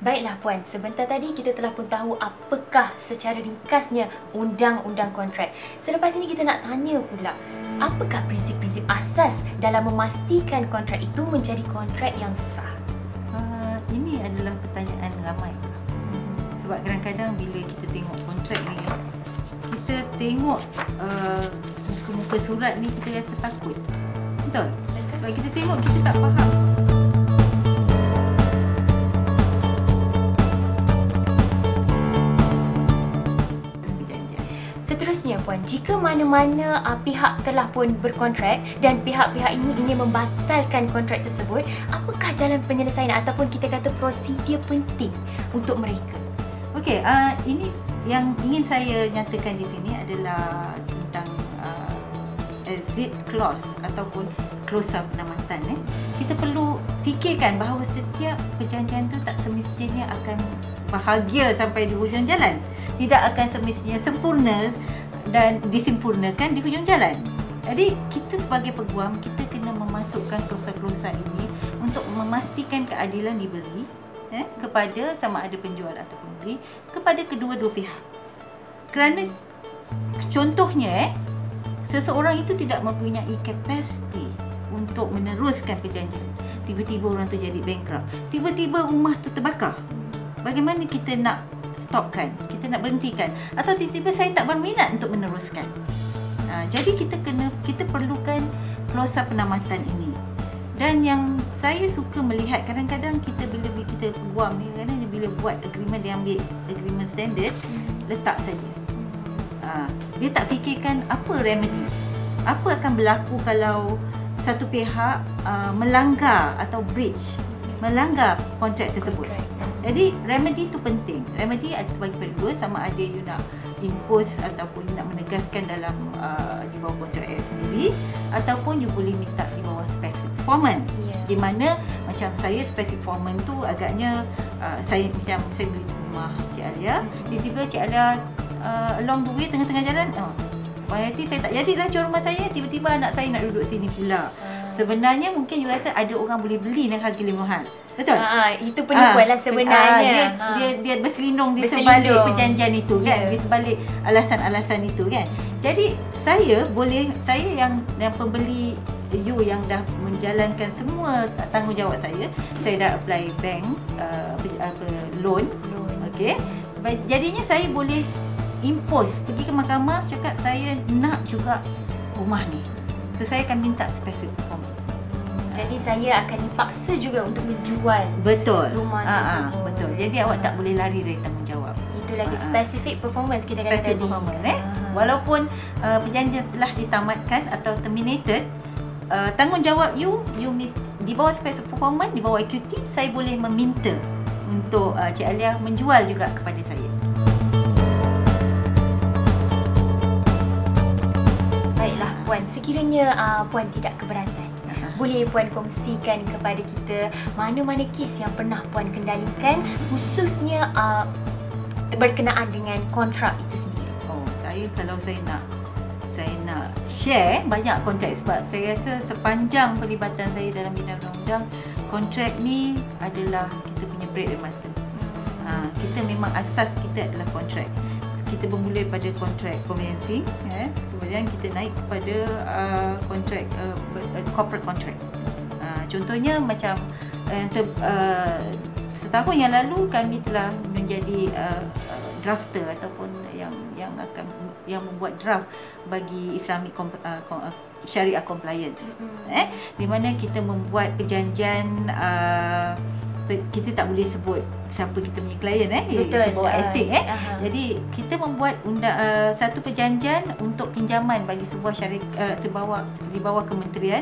Baiklah Puan, sebentar tadi kita telah pun tahu apakah secara ringkasnya undang-undang kontrak. Selepas ini kita nak tanya pula, apakah prinsip-prinsip asas dalam memastikan kontrak itu menjadi kontrak yang sah? Ini adalah pertanyaan ramai. Sebab kadang-kadang bila kita tengok kontrak ni, kita tengok muka-muka surat ni kita rasa takut. Betul? Sebab kita tengok kita tak faham. Seterusnya Puan, jika mana-mana pihak telah pun berkontrak dan pihak-pihak ini ingin membatalkan kontrak tersebut, apakah jalan penyelesaian ataupun kita kata prosedur penting untuk mereka? Okey, ini yang ingin saya nyatakan di sini adalah tentang exit clause ataupun klausa penamatan. Kita perlu fikirkan bahawa setiap perjanjian tu tak semestinya akan bahagia sampai di hujung jalan. Tidak akan semestinya sempurna dan disempurnakan di hujung jalan. Jadi kita sebagai peguam, kita kena memasukkan klausa-klausa ini untuk memastikan keadilan diberi kepada sama ada penjual atau pembeli, kepada kedua-dua pihak. Kerana contohnya seseorang itu tidak mempunyai kapasiti untuk meneruskan perjanjian. Tiba-tiba orang tu jadi bankrupt. Tiba-tiba rumah tu terbakar. Bagaimana kita nak stopkan? Kita nak berhentikan? Atau tiba-tiba saya tak berminat untuk meneruskan. Jadi kita perlukan klausa penamatan ini. Dan yang saya suka melihat kadang-kadang kita bila kita peguam ni, kadang-kadang bila buat agreement, dia ambil agreement standard, letak saja. Dia tak fikirkan apa remedy. Apa akan berlaku kalau satu pihak melanggar atau breach, melanggar kontrak tersebut. Jadi remedy itu penting. Remedy ada bagi kedua, sama ada you nak impose ataupun you nak menegaskan dalam di bawah kontrak sendiri, ataupun you boleh minta di bawah specific performance. Di mana macam saya specific performance tu agaknya saya beli rumah Cik Alia, tiba-tiba Cik Alia along the way tengah-tengah jalan YT saya tak jadilah jual rumah saya, tiba-tiba anak saya nak duduk sini pula. Sebenarnya mungkin you rasa ada orang boleh beli dengan harga lebih mahal. Betul? Itu penipuan lah sebenarnya. Dia berselindung di sebalik perjanjian itu kan, di sebalik alasan-alasan itu kan. Jadi saya yang pembeli, you yang dah menjalankan semua tanggungjawab saya dah apply bank loan. Okey. Jadinya saya boleh impose, pergi ke mahkamah cakap saya nak juga rumah ni. So saya akan minta specific performance. Jadi saya akan dipaksa juga untuk menjual rumah tersebut. Betul. Jadi awak tak boleh lari dari tanggungjawab. Itu lagi specific performance kita kata specific tadi. Performance, walaupun perjanjian telah ditamatkan atau terminated, tanggungjawab you di bawah specific performance, di bawah equity, saya boleh meminta untuk Cik Alia menjual juga kepada saya. Baiklah Puan, sekiranya Puan tidak keberatan, boleh Puan kongsikan kepada kita mana-mana kes yang pernah Puan kendalikan, khususnya berkenaan dengan kontrak itu sendiri? Kalau saya nak share banyak kontrak, sebab saya rasa sepanjang pelibatan saya dalam bidang undang-undang, kontrak ni adalah kita punya bread and butter. Kita memang asas kita adalah kontrak. Kita bermula pada kontrak konvensi, kemudian kita naik kepada kontrak corporate contract. Contohnya macam setahun yang lalu kami telah menjadi drafter ataupun yang membuat draft bagi Islamic Syariah Compliance, di mana kita membuat perjanjian. Kita tak boleh sebut siapa kita punya klien, betul, bawa etik. Jadi kita membuat satu perjanjian untuk pinjaman bagi sebuah syarikat di bawah kementerian,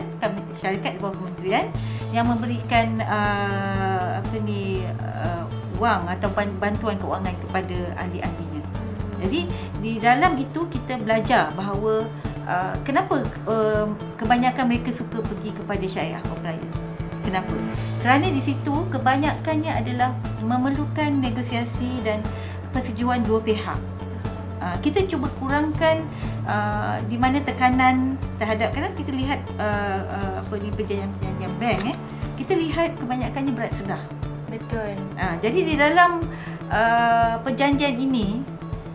syarikat di bawah kementerian yang memberikan wang atau bantuan keuangan kepada ahli-ahlinya. Jadi di dalam itu kita belajar bahawa kenapa kebanyakan mereka suka pergi kepada syariah compliance. Kenapa? Kerana di situ kebanyakannya adalah memerlukan negosiasi dan persetujuan dua pihak. Kita cuba kurangkan di mana tekanan terhadap, kadang kita lihat perjanjian-perjanjian bank, kita lihat kebanyakannya berat sebelah. Betul. Jadi di dalam perjanjian ini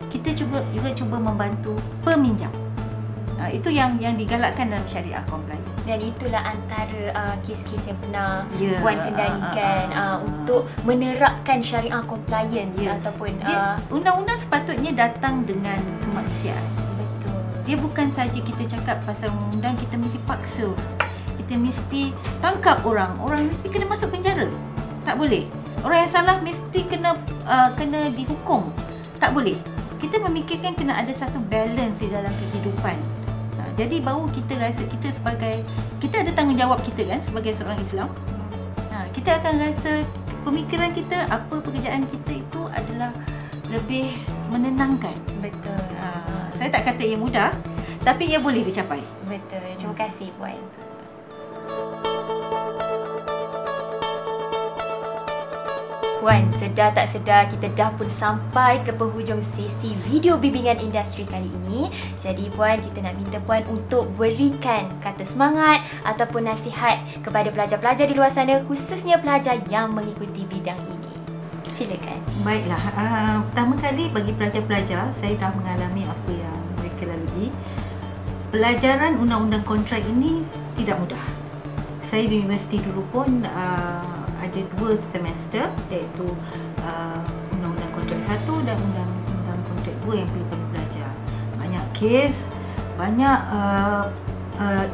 kita juga cuba membantu peminjam. Itu yang digalakkan dalam syariah compliance. Dan itulah antara kes-kes yang pernah Puan kendalikan untuk menerapkan syariah compliance ataupun undang-undang sepatutnya datang dengan kemanusiaan. Betul. Dia bukan saja kita cakap pasal undang-undang kita mesti paksa orang. Kita mesti tangkap orang. Orang mesti kena masuk penjara. Tak boleh. Orang yang salah mesti kena dihukum. Tak boleh. Kita memikirkan kena ada satu balance di dalam kehidupan. Jadi baru kita rasa kita ada tanggungjawab kita kan sebagai seorang Islam. Kita akan rasa pemikiran kita, apa pekerjaan kita itu adalah lebih menenangkan. Betul. Saya tak kata ia mudah, tapi ia boleh dicapai. Betul. Terima kasih Puan. Puan, sedar tak sedar kita dah pun sampai ke penghujung sesi video bimbingan industri kali ini. Jadi Puan, kita nak minta Puan untuk berikan kata semangat ataupun nasihat kepada pelajar-pelajar di luar sana, khususnya pelajar yang mengikuti bidang ini. Silakan. Baiklah, pertama kali bagi pelajar-pelajar, saya dah mengalami apa yang mereka lalui. Pelajaran undang-undang kontrak ini tidak mudah. Saya di universiti dulu pun ada 2 semester, iaitu undang-undang kontrak 1 dan undang-undang kontrak 2 yang perlu kami belajar. Banyak kes, banyak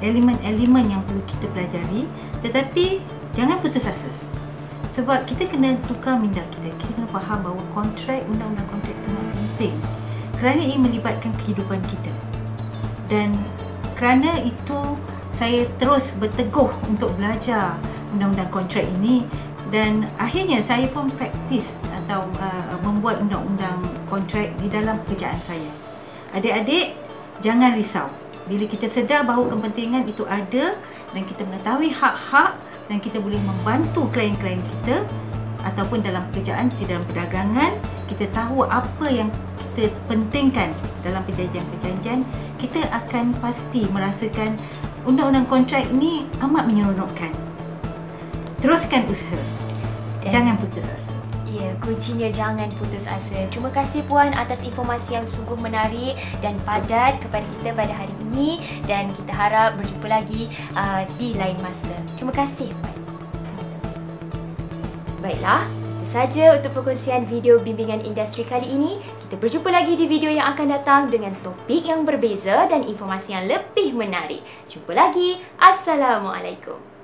elemen-elemen yang perlu kita pelajari, tetapi jangan putus asa. Sebab kita kena tukar minda kita. Kita kena faham bahawa undang-undang kontrak itu sangat penting kerana ia melibatkan kehidupan kita. Dan kerana itu saya terus berteguh untuk belajar undang-undang kontrak ini, dan akhirnya saya pun praktis atau membuat undang-undang kontrak di dalam pekerjaan saya. Adik-adik, jangan risau. Bila kita sedar bahawa kepentingan itu ada dan kita mengetahui hak-hak dan kita boleh membantu klien-klien kita ataupun dalam pekerjaan, di dalam perdagangan, kita tahu apa yang kita pentingkan dalam perjanjian-perjanjian, kita akan pasti merasakan undang-undang kontrak ini amat menyeronokkan. Teruskan usaha. Jangan putus asa. Ya, kuncinya jangan putus asa. Terima kasih Puan atas informasi yang sungguh menarik dan padat kepada kita pada hari ini, dan kita harap berjumpa lagi di lain masa. Terima kasih Puan. Baiklah, itu saja untuk perkongsian video bimbingan industri kali ini. Kita berjumpa lagi di video yang akan datang dengan topik yang berbeza dan informasi yang lebih menarik. Jumpa lagi. Assalamualaikum.